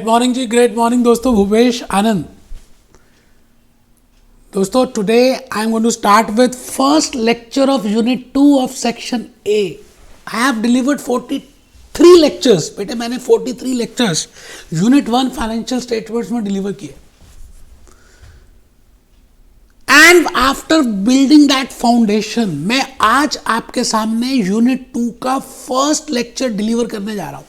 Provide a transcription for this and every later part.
Morning जी, great morning दोस्तों। भूपेश आनंद दोस्तों, today I am going to start with first lecture of unit 2 of section A. I have delivered 43 lectures. बेटे मैंने 43 lectures unit 1 financial statements में deliver किए। And after building that foundation, मैं आज आपके सामने यूनिट 2 का फर्स्ट लेक्चर डिलीवर करने जा रहा हूं।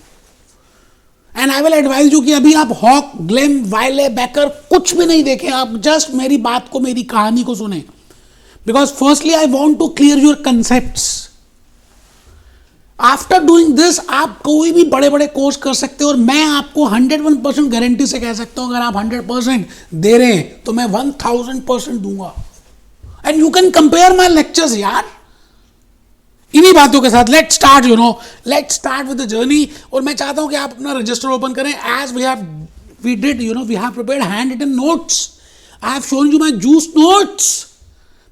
And I will advise you कि अभी आप हॉक, ग्लेम, वाइले, बैकर कुछ भी नहीं देखें, आप जस्ट मेरी बात को, मेरी कहानी को सुने। Because firstly I want to clear your concepts. After doing this आप कोई भी बड़े बड़े कोर्स कर सकते हो, और मैं आपको 101% गारंटी से कह सकता हूं, अगर आप 100% दे रहे हैं तो मैं 1000% दूंगा। And you can compare my lectures यार। इन्हीं बातों के साथ let's start with the journey. और मैं चाहता हूं कि आप अपना रजिस्टर ओपन करें। As we have prepared handwritten notes. I have shown you my juice notes.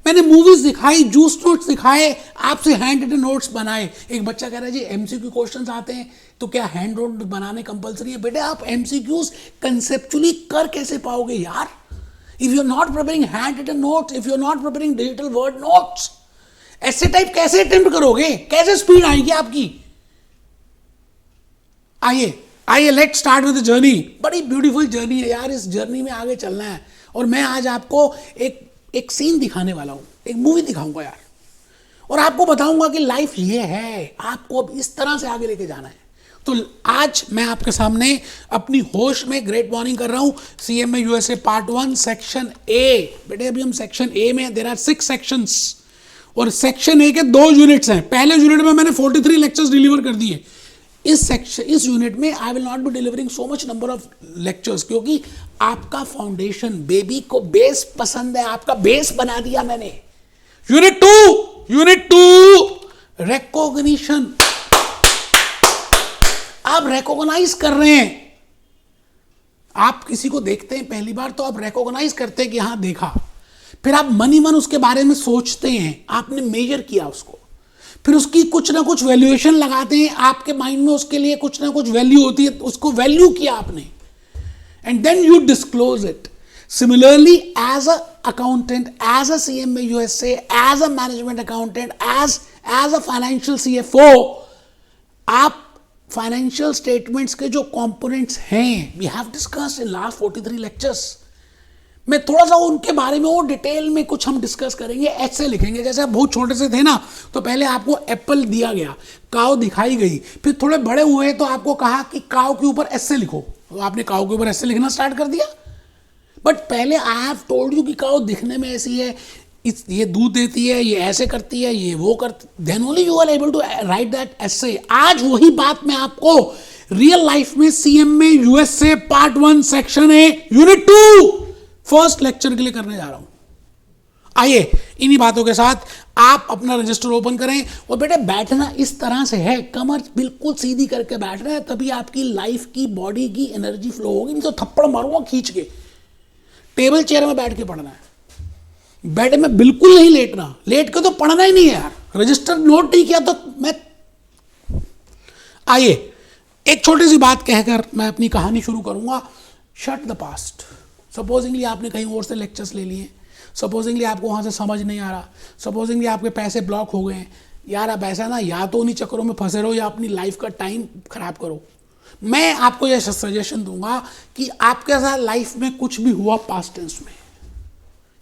मैंने मूवीज दिखाई, जूस नोट्स दिखाए, आपसे हैंड रिटन नोट्स बनाए। एक बच्चा कह रहा है जी एमसीक्यू क्वेश्चंस आते हैं तो क्या हैंड नोट बनाने कंपलसरी है? बेटे आप एमसीक्यूज कंसेप्चुअली कर कैसे पाओगे यार? If you are not preparing handwritten notes, if you are not preparing digital word notes, ऐसे टाइप कैसे अटेम्प्ट करोगे? कैसे स्पीड आएगी आपकी? आइए let's start with the journey. बड़ी ब्यूटीफुल जर्नी है यार, इस जर्नी में आगे चलना है। और मैं आज आपको एक सीन दिखाने वाला हूं, एक मूवी दिखाऊंगा यार, और आपको बताऊंगा कि लाइफ ये है, आपको अब इस तरह से आगे लेके जाना है। तो आज मैं आपके सामने अपनी होश में ग्रेट मॉर्निंग कर रहा हूं। सीएमए यूएसए पार्ट 1 सेक्शन ए। बेटे अभी हम सेक्शन ए में, देयर आर 6 सेक्शंस, और सेक्शन ए के 2 यूनिट्स हैं। पहले यूनिट में मैंने 43 लेक्चर्स डिलीवर कर दिए। इस यूनिट में I will not be delivering so much number of lectures, क्योंकि आपका फाउंडेशन, बेबी को बेस पसंद है, आपका बेस बना दिया मैंने। Unit 2 recognition. आप रिकॉग्नाइज कर रहे हैं। आप किसी को देखते हैं पहली बार तो आप रिकॉग्नाइज करते हैं कि हाँ देखा, फिर आप मन उसके बारे में सोचते हैं, आपने मेजर किया उसको, फिर उसकी कुछ ना कुछ वैल्यूएशन लगाते हैं आपके माइंड में, उसके लिए कुछ ना कुछ वैल्यू होती है, उसको वैल्यू किया आपने, and then you disclose it. Similarly as a accountant, as a CMA USA, as a management accountant, as a financial CFO, आप फाइनेंशियल स्टेटमेंट्स के जो कंपोनेंट्स हैं, we have discussed in last 43 lectures. मैं थोड़ा सा उनके बारे में और डिटेल में कुछ हम डिस्कस करेंगे, ऐसे लिखेंगे। जैसे आप बहुत छोटे से थे ना, तो पहले आपको एप्पल दिया गया, काव दिखाई गई, फिर थोड़े बड़े हुए तो आपको कहा कि काव के ऊपर ऐसे लिखो, तो आपने काव के ऊपर ऐसे लिखना स्टार्ट कर दिया। बट पहले आई हैव टोल्ड यू कि काव दिखने में ऐसी है, ये दूध देती है, ये ऐसे करती है, ये वो करती, then only you are able to write that ऐसे। आज वही बात मैं आपको रियल लाइफ में CMA USA part 1 section A unit 2 first lecture के लिए करने जा रहा हूं। आइए इन्हीं बातों के साथ आप अपना रजिस्टर ओपन करें। और बेटे बैठना इस तरह से है, कमर बिल्कुल सीधी करके बैठ रहे हैं, तभी आपकी लाइफ की, बॉडी की एनर्जी फ्लो होगी। नहीं तो थप्पड़ मारूंगा खींच के। टेबल चेयर में बैठ के पढ़ना है, बेड में बिल्कुल नहीं लेटना। लेट के तो पढ़ना ही नहीं है यार, रजिस्टर नोट नहीं किया तो मैं। आइए एक छोटी सी बात कहकर मैं अपनी कहानी शुरू करूंगा। Shut the past. सपोजिंगली आपने कहीं और से लेक्चर्स ले लिए, सपोजिंगली आपको वहाँ से समझ नहीं आ रहा, सपोजिंगली आपके पैसे ब्लॉक हो गए हैं यार। अब ऐसा ना, या तो उन्हीं चक्करों में फंसे रहो या अपनी लाइफ का टाइम खराब करो। मैं आपको यह सजेशन दूंगा कि आपके साथ लाइफ में कुछ भी हुआ पास्ट टेंस में,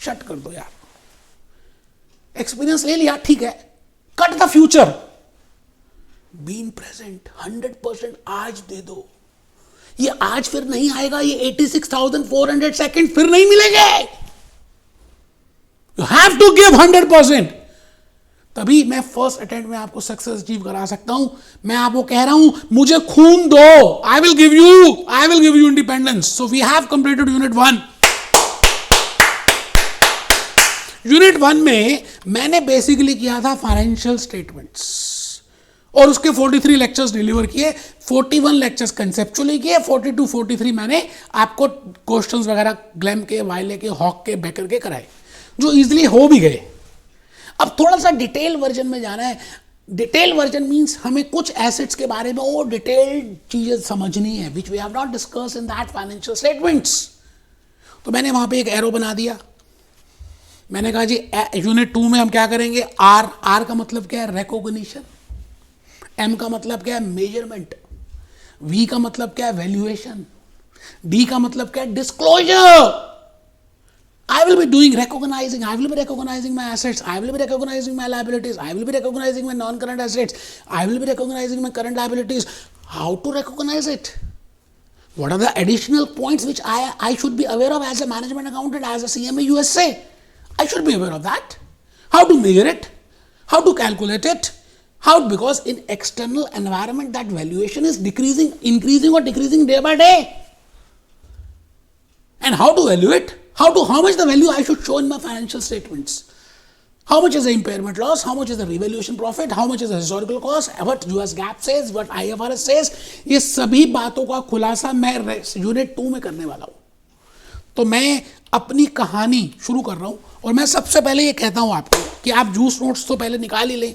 शट कर दो यार। एक्सपीरियंस ले लिया, ठीक है, cut the future, being present 100% आज दे दो। ये आज फिर नहीं आएगा, ये 86,400 सेकंड फिर नहीं मिलेंगे। यू हैव टू गिव 100%, तभी मैं फर्स्ट अटेम्प्ट में आपको सक्सेस अचीव करा सकता हूं। मैं आपको कह रहा हूं मुझे खून दो, I will give you independence. So we have completed unit 1। Unit 1 में मैंने बेसिकली किया था फाइनेंशियल स्टेटमेंट्स, और उसके 43 लेक्चर्स डिलीवर किए। 41 लेक्चर्स कंसेप्चुअली किए, 42 43 मैंने आपको क्वेश्चंस वगैरह ग्लैम के, वाइले के, हॉक के, बेकर के कराए, जो इजीली हो भी गए। अब थोड़ा सा डिटेल वर्जन में जाना है। डिटेल वर्जन मीन्स हमें कुछ एसेट्स के बारे में और डिटेल्ड चीजें समझनी है which we have not discuss in that financial statements. तो मैंने वहां पे एक एरो बना दिया, मैंने कहा जी यूनिट 2 में हम क्या करेंगे, आर का मतलब क्या है, रिकॉग्निशन, एम का मतलब क्या है, मेजरमेंट, वी का मतलब क्या है, वैल्यूएशन, डी का मतलब क्या है, disclosure. I will be doing recognizing, I will be recognizing my assets, I will be recognizing my liabilities, I will be recognizing my non-current assets, I will be recognizing my current liabilities. How to recognize it? What are the additional points which I should be aware of as a management accountant, as a CMA USA? I should be aware of that. How to measure it? How to calculate it? How? Because in external environment that valuation is decreasing, increasing or decreasing day by day. And how to value it? How much the value I should show in my financial statements? How much is the impairment loss? How much is the revaluation profit? How much is the historical cost? What US GAAP says? What IFRS says? ये सभी बातों का खुलासा मैं unit 2 में करने वाला हूँ। तो मैं अपनी कहानी शुरू कर रहा हूँ और मैं सबसे पहले ये कहता हूँ आपको कि आप जूस नोट्स तो पहले निकाल ही लें।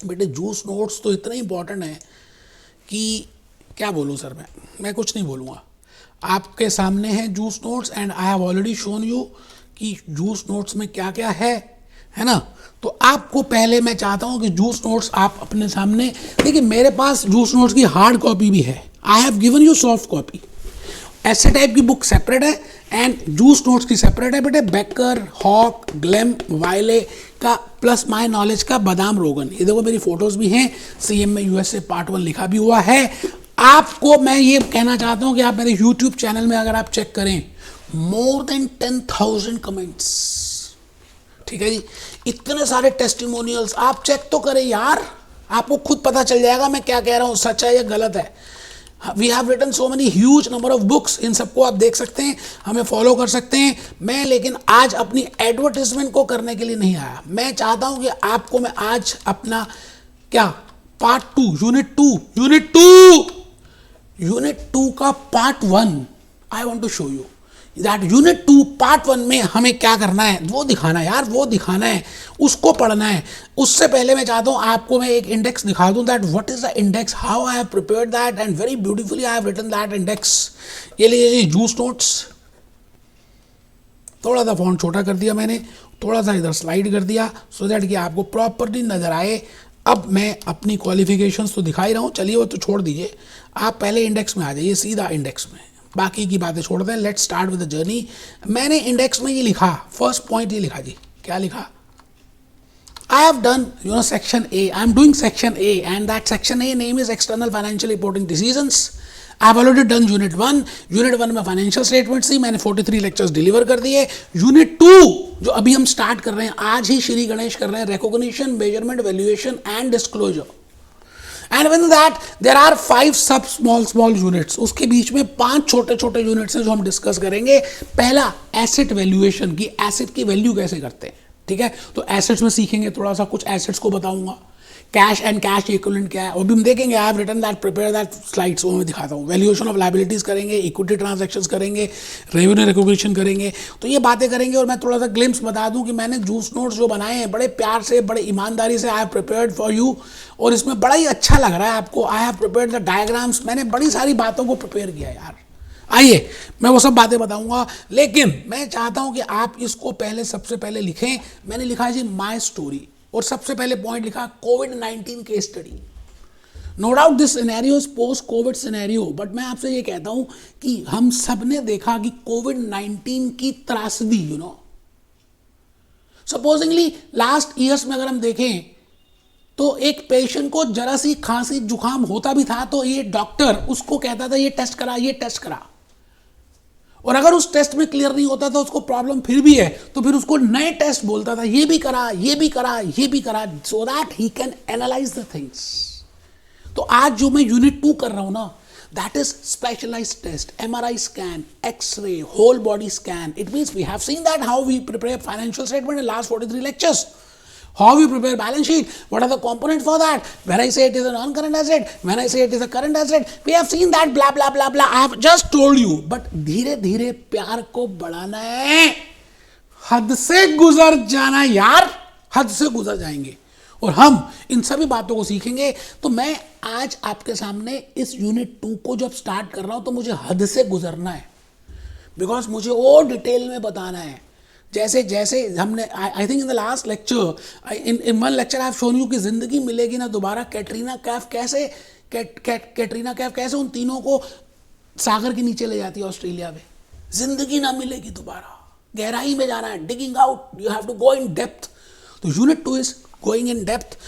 बेटे जूस नोट्स तो इतने इंपॉर्टेंट है कि क्या बोलूँ सर, मैं कुछ नहीं बोलूँगा। आपके सामने है juice notes and I have already shown you कि जूस नोट्स में क्या क्या है ना। तो आपको पहले मैं चाहता हूं कि जूस नोट्स आप अपने सामने देखिए। मेरे पास जूस नोट्स की हार्ड कॉपी भी है, I have given you soft copy. ऐसे टाइप की बुक सेपरेट है एंड जूस नोट्स की सेपरेट है बेटे। बेकर, हॉक, ग्लेम, वाइले का प्लस माय नॉलेज का बादाम रोगन, ये देखो मेरी फोटोज भी हैं, CMA USA पार्ट 1 लिखा भी हुआ है। आपको मैं ये कहना चाहता हूं कि आप मेरे YouTube चैनल में अगर आप चेक करें, मोर देन 10,000 कमेंट्स, ठीक है जी, इतने सारे टेस्टिमोनियल्स, आप चेक तो करें यार, आपको खुद पता चल जाएगा मैं क्या कह रहा हूं, सच है या गलत है। We have written so many huge number of books, इन सबको आप देख सकते हैं, हमें फॉलो कर सकते हैं। मैं लेकिन आज अपनी एडवर्टाइजमेंट को करने के लिए नहीं आया। मैं चाहता हूं कि आपको मैं आज अपना क्या पार्ट 2 यूनिट 2 का part 1 I want to show you that unit 2 part 1 में हमें क्या करना है, वो दिखाना है यार, वो दिखाना है, उसको पढ़ना है। उससे पहले मैं चाहता हूं आपको मैं एक इंडेक्स दिखा दूं that what is the index, how I have prepared that and very beautifully I have written that index. ये लीजिए जूस नोट्स, थोड़ा सा फॉन्ट छोटा कर दिया मैंने, थोड़ा सा इधर स्लाइड कर दिया सो दैट कि आपको प्रॉपर्ली नजर आए। अब मैं अपनी क्वालिफिकेशंस तो दिखा ही रहा हूँ, चलिए वो तो छोड़ दीजिए, आप पहले इंडेक्स में आ जाइए, सीधा इंडेक्स में, बाकी की बातें छोड़ दें। Let's start with the journey. मैंने इंडेक्स में ये लिखा, फर्स्ट पॉइंट ये लिखा जी, क्या लिखा, I have done section A, I am doing section A and that section A name is external financial reporting decisions. I have already done unit 1 में financial statement थी, मैंने 43 लेक्चर्स डिलीवर कर दिए। Unit 2 जो अभी हम स्टार्ट कर रहे हैं, आज ही श्री गणेश कर रहे हैं, recognition, measurement, valuation and disclosure. And with that there are 5 सब स्मॉल यूनिट्स, उसके बीच में 5 छोटे छोटे यूनिट्स हैं जो हम डिस्कस करेंगे। पहला एसेट वैल्यूएशन की, एसेट की वैल्यू कैसे करते हैं, ठीक है, तो एसेट्स में सीखेंगे, थोड़ा सा कुछ एसेट्स को बताऊंगा। कैश एंड कैश इक्विवेलेंट क्या है वो भी हम देखेंगे, I have written that, prepare that slides, वो मैं दिखाता हूँ। वैल्यूएशन ऑफ लायबिलिटीज करेंगे, इक्विटी ट्रांजैक्शंस करेंगे, रेवेन्यू रिकॉग्निशन करेंगे, तो ये बातें करेंगे। और मैं थोड़ा सा ग्लिम्स बता दूं कि मैंने जूस नोट्स जो बनाए हैं बड़े प्यार से, बड़े ईमानदारी से आई हैव प्रिपेयर्ड फॉर यू, और इसमें बड़ा ही अच्छा लग रहा है आपको। आई हैव प्रिपेयर्ड द डायग्राम्स, मैंने बड़ी सारी बातों को प्रिपेयर किया यार। आइए मैं वो सब बातें बताऊंगा, लेकिन मैं चाहता हूं कि आप इसको पहले सबसे पहले लिखें। मैंने लिखा है जी माय स्टोरी, और सबसे पहले पॉइंट लिखा कोविड-19 case study. No doubt this scenario is post COVID scenario, but मैं आपसे ये कहता हूं कि हम सब ने देखा कि कोविड-19 की त्रासदी, सपोजिंगली लास्ट ईयर्स में अगर हम देखें तो एक पेशेंट को जरा सी खांसी जुकाम होता भी था तो ये डॉक्टर उसको कहता था ये टेस्ट करा, ये टेस्ट करा, और अगर उस टेस्ट में क्लियर नहीं होता था, उसको प्रॉब्लम फिर भी है, तो फिर उसको नए टेस्ट बोलता था, ये भी करा, ये भी करा, ये भी करा, so that he can analyse the things. तो आज जो मैं यूनिट 2 कर रहा हूं ना, that is specialized test, MRI scan, x ray, whole body scan. It means we have seen that how we prepare financial statement in last 43 lectures. How you prepare balance sheet? What are the components for that? When I say it is a non-current asset, when I say it is a current asset, we have seen that blah blah blah blah. I have just told you. But धीरे धीरे प्यार को बढ़ाना है, हद से गुजर जाना यार, हद से गुजर जाएंगे और हम इन सभी बातों को सीखेंगे। तो मैं आज आपके सामने इस यूनिट 2 को जब स्टार्ट कर रहा हूं तो मुझे हद से गुजरना है, बिकॉज मुझे और डिटेल में बताना है। जैसे जैसे हमने I think in the last lecture, in one lecture I have shown you कि जिंदगी मिलेगी ना दोबारा। कैटरीना कैफ कैसे उन तीनों को सागर के नीचे ले जाती है ऑस्ट्रेलिया में। जिंदगी ना मिलेगी दोबारा, गहराई में जाना है, digging out, you have to go in depth. तो unit 2 is going in depth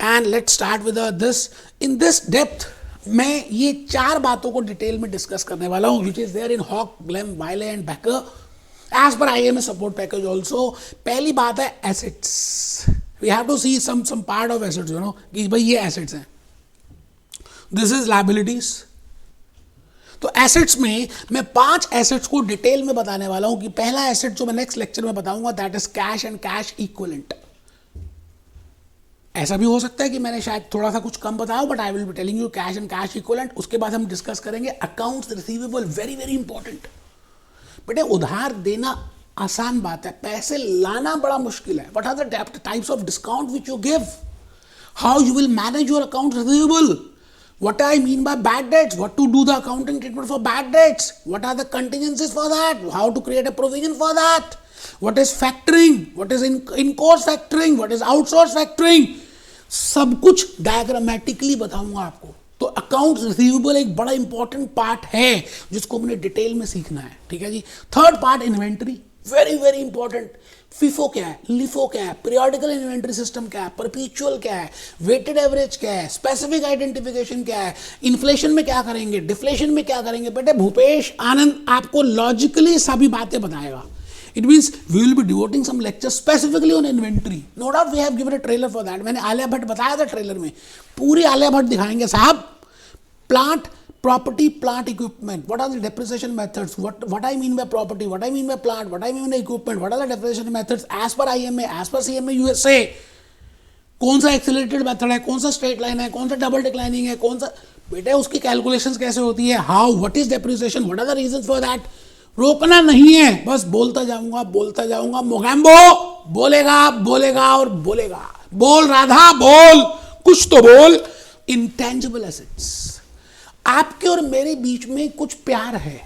and let's start with this. In this depth मैं ये 4 बातों को डिटेल में डिस्कस करने वाला हूँ, which is there in Hawk, Glem, Wiley and Baker as per IMA support package also. पहली बात है assets. We have to see some part of assets, you know, कि भाई ये एसेट्स हैं। This is liabilities. तो एसेट्स में मैं 5 एसेट्स को डिटेल में बताने वाला हूं कि पहला एसेट जो मैं नेक्स्ट लेक्चर में बताऊंगा that is cash and cash equivalent. ऐसा भी हो सकता है कि मैंने शायद थोड़ा सा कुछ कम बताया, but I will be telling you cash and cash equivalent. उसके बाद हम डिस्कस करेंगे accounts receivable, very very important. बेटे उधार देना आसान बात है, पैसे लाना बड़ा मुश्किल है। What are the types of discount which you give, how you will manage your account receivable, what I mean by bad debts, what to do the accounting treatment for bad debts, what are the contingencies for that, how to create a provision for that, what is factoring, what is in course factoring, what is outsource factoring, सब कुछ diagrammatically बताऊंगा आपको। तो account receivable एक बड़ा important part है जिसको हमने डिटेल में सीखना है, ठीक है जी। Third part inventory, very very important. FIFO क्या है, लिफो क्या है, पीरियोडिकल इन्वेंटरी सिस्टम क्या है, परपीचुअल क्या है, वेटेड एवरेज क्या है, स्पेसिफिक आइडेंटिफिकेशन क्या है, इन्फ्लेशन में क्या करेंगे, डिफ्लेशन में क्या करेंगे। बेटे भूपेश आनंद आपको लॉजिकली सभी बातें बताएगा। It means we will be devoting some lectures specifically on inventory. No doubt we have given a trailer for that. मैंने आलिया भट्ट बताया था ट्रेलर में, पूरी आलिया भट्ट दिखाएंगे साहब। Plant property, plant, equipment, what are the depreciation methods, what I mean by property, what I mean by plant, what I mean by equipment, what are the depreciation methods as per IMA, as per CMA USA, कौन सा accelerated method है, कौन सा straight line है, कौन सा double declining है, कौन सा, बेटे उसकी कैलकुलेशंस कैसे होती है, how, what is depreciation, what are the reasons for that. रोकना नहीं है, बस बोलता जाऊंगा। मोगैम्बो बोलेगा बोलेगा और बोलेगा। बोल राधा बोल, कुछ तो बोल। इंटेंजिबल एसेट्स, आपके और मेरे बीच में कुछ प्यार है,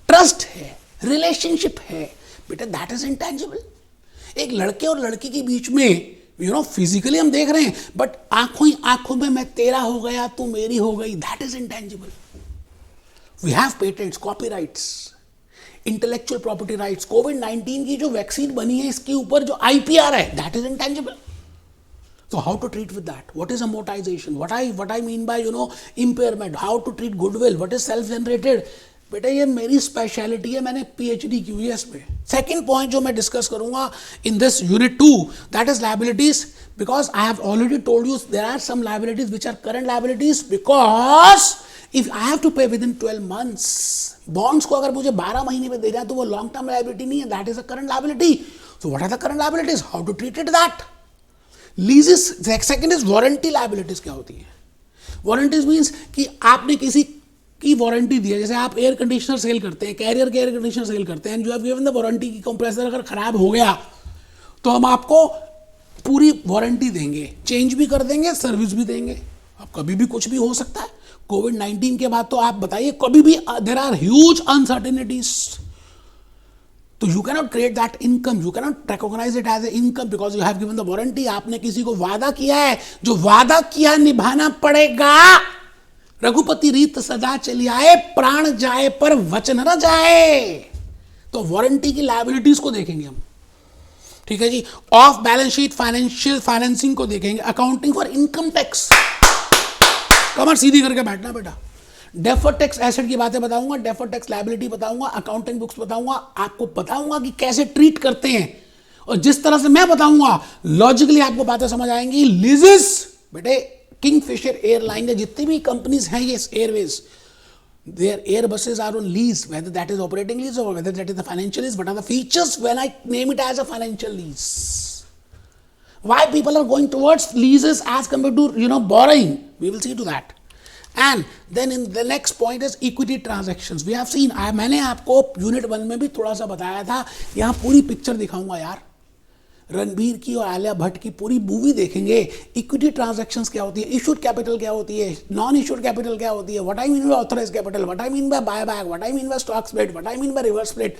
ट्रस्ट है, रिलेशनशिप है, बेटा दैट इज इंटेंजिबल। एक लड़के और लड़की के बीच में यू नो फिजिकली हम देख रहे हैं, बट आंखों ही आंखों में मैं तेरा हो गया तू मेरी हो गई, that is intangible. We have patents, copyrights, intellectual property rights. कोविड-19 की जो वैक्सीन बनी है इसके ऊपर जो IPR है that is intangible. So how to treat with that? What is amortization? What I mean by impairment? How to treat goodwill? What is self-generated? बेटा ये मेरी स्पेशलिटी है, मैंने PhD की हुई है इसमें। सेकेंड पॉइंट जो मैं डिस्कस करूंगा in this unit 2 that is liabilities, because I have already told you there are some liabilities which are current liabilities, because if I have to pay within 12 months, bonds को अगर मुझे 12 महीने में दे जाए तो वो long term liability नहीं है, that is a current liability. So what are the current liabilities, how to treat it that. Leases, second is warranty liabilities. क्या होती है वारंटीज? मींस कि आपने किसी की वारंटी दी है, जैसे आप एयर कंडीशनर सेल करते हैं, कैरियर के एयर कंडीशनर सेल करते हैं, जो हैव गिवन द वारंटी की कंप्रेसर अगर खराब हो गया तो हम आपको पूरी वारंटी देंगे, चेंज भी कर देंगे, सर्विस भी देंगे। अब कभी भी कुछ भी हो सकता है। कोविड-19 के बाद तो आप बताइए, कभी भी देयर आर ह्यूज अनसर्टेनिटीज। तो you cannot create that income, you cannot recognize it as a income because you have given the warranty. आपने किसी को वादा किया है, जो वादा किया निभाना पड़ेगा। रघुपति रीत सदा चली आए, प्राण जाए पर वचन न जाए। तो वारंटी की लायबिलिटीज को देखेंगे हम, ठीक है जी। Of balance sheet financial financing को देखेंगे, अकाउंटिंग फॉर इनकम टैक्स। कमर सीधी करके बैठना बेटा। डेफर्ड टैक्स एसेट की बातें बताऊंगा, डेफर्ड टैक्स लायबिलिटी बताऊंगा, अकाउंटिंग बुक्स बताऊंगा, आपको बताऊंगा कि कैसे ट्रीट करते हैं, और जिस तरह से मैं बताऊंगा लॉजिकली आपको बातें समझ आएंगी। लीजेस, बेटे किंगफिशर एयरलाइन या जितनी भी कंपनीज हैं ये Airways, their airbuses are on lease, whether that is operating lease or whether that is the financial lease. What are the features when I name it as a financial lease? Why people are going towards leases as compared to borrowing? We will see to that. And then in the next point is equity transactions. We have seen, मैंने आपको unit 1 में भी थोड़ा सा बताया था, यहाँ पूरी पिक्चर दिखाऊंगा यार। रणबीर की और आलिया भट्ट की पूरी मूवी देखेंगे, इक्विटी ट्रांजैक्शंस क्या होती है, इशूड कैपिटल क्या होती है, नॉन इशूड कैपिटल क्या होती है, what I mean by authorised capital, what I mean by buyback, what I mean by stock split, what I mean by reverse split.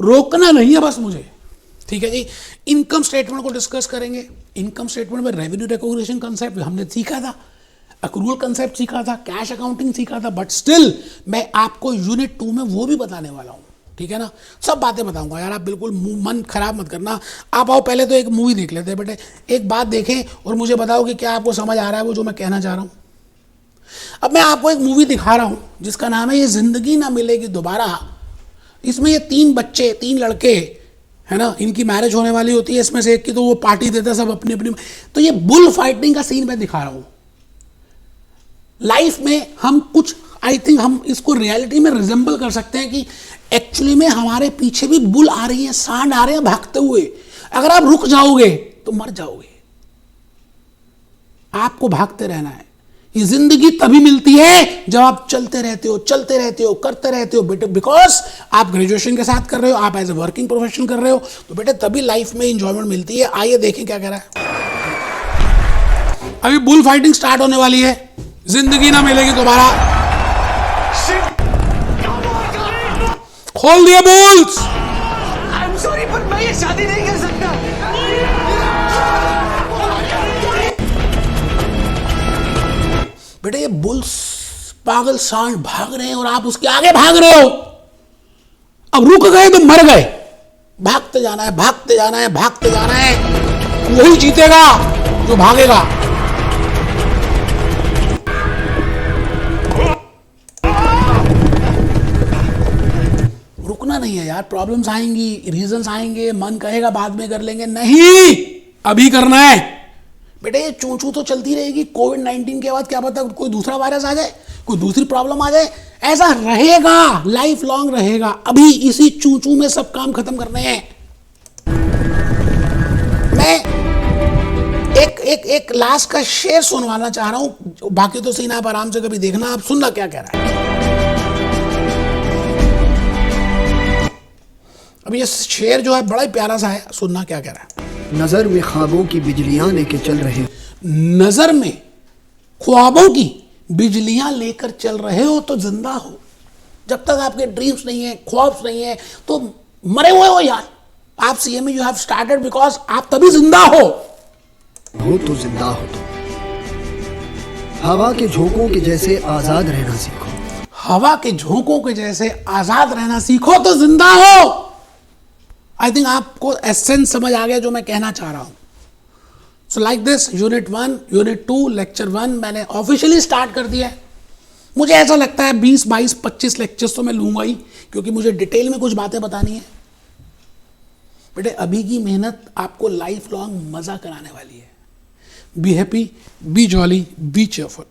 रोकना नहीं है बस मुझे, ठीक है जी। इनकम स्टेटमेंट को डिस्कस करेंगे। इनकम स्टेटमेंट में रेवेन्यू रिकॉग्निशन कंसेप्ट हमने सीखा था, अक्रूवल कंसेप्ट सीखा था, कैश अकाउंटिंग सीखा था, बट स्टिल मैं आपको यूनिट 2 में वो भी बताने वाला हूँ, ठीक है ना। सब बातें बताऊंगा यार, आप बिल्कुल मन खराब मत करना। आप आओ पहले तो एक मूवी देख लेते हैं बेटे, एक बात देखें और मुझे बताओ कि क्या आपको समझ आ रहा है वो जो मैं कहना चाह रहा हूँ। अब मैं आपको एक मूवी दिखा रहा हूँ जिसका नाम है ये जिंदगी ना मिलेगी दोबारा। इसमें ये 3 बच्चे, 3 लड़के है ना, इनकी मैरिज होने वाली होती है, इसमें से एक की तो वो पार्टी देता है सब अपनी अपनी। तो ये बुल फाइटिंग का सीन मैं दिखा रहा हूँ। लाइफ में हम कुछ, आई थिंक हम इसको रियलिटी में रिजेंबल कर सकते हैं कि एक्चुअली में हमारे पीछे भी बुल आ रही है, सांड आ रहे हैं भागते हुए। अगर आप रुक जाओगे तो मर जाओगे, आपको भागते रहना है। ये जिंदगी तभी मिलती है जब आप चलते रहते हो, चलते रहते हो, करते रहते हो बेटे, बिकॉज आप ग्रेजुएशन के साथ कर रहे हो, आप एज ए वर्किंग प्रोफेशनल कर रहे हो, तो बेटे तभी लाइफ में इंजॉयमेंट मिलती है। आइए देखें क्या कह रहा है। अभी बुल फाइटिंग स्टार्ट होने वाली है, जिंदगी ना मिलेगी दोबारा। खोल दिए बुल्स। आई एम सॉरी पर मैं ये शादी नहीं कर सकता। बेटे ये बुल्स पागल सांड भाग रहे हैं और आप उसके आगे भाग रहे हो। अब रुक गए तो मर गए। भागते जाना है, भागते जाना है, भागते जाना है। वही जीतेगा जो भागेगा। रुकना नहीं है यार, प्रॉब्लम्स आएंगी, रीजंस आएंगे, मन कहेगा बाद में कर लेंगे, नहीं अभी करना है। बेटे ये चूचू तो चलती रहेगी। कोविड-19 के बाद क्या पता कोई दूसरा वायरस आ जाए, कोई दूसरी प्रॉब्लम आ जाए, ऐसा रहेगा, लाइफ लॉन्ग रहेगा। अभी इसी चूचू में सब काम खत्म करने हैं। मैं एक लास्ट का शेर सुनवाना चाह रहा हूं, बाकी तो सीन आप आराम से कभी देखना। आप सुनना क्या कह रहा है। अब ये शेर जो है बड़ा ही प्यारा सा है, सुनना क्या कह रहा है। नजर में ख्वाबों की बिजलियां लेके चल रहे, नजर में ख्वाबों की बिजलियां लेकर चल रहे हो तो जिंदा हो। जब तक आपके ड्रीम्स नहीं है, ख्वाब्स नहीं है, तो मरे हुए हो यार। आप CMA you have started because आप तभी जिंदा हो तो जिंदा हो। तो हवा के झोंकों के जैसे आजाद रहना सीखो। हवा के झोंकों के जैसे आजाद रहना सीखो तो जिंदा हो। आई थिंक आपको एसेंस समझ आ गया जो मैं कहना चाह रहा हूं। So like this, unit 1, unit 2, lecture 1 मैंने ऑफिशियली स्टार्ट कर दिया है। मुझे ऐसा लगता है 20, 22, 25 लेक्चर्स तो मैं लूंगा ही, क्योंकि मुझे डिटेल में कुछ बातें बतानी है। बेटे अभी की मेहनत आपको लाइफ लॉन्ग मजा कराने वाली है। Be happy, B jolly, B cheerful.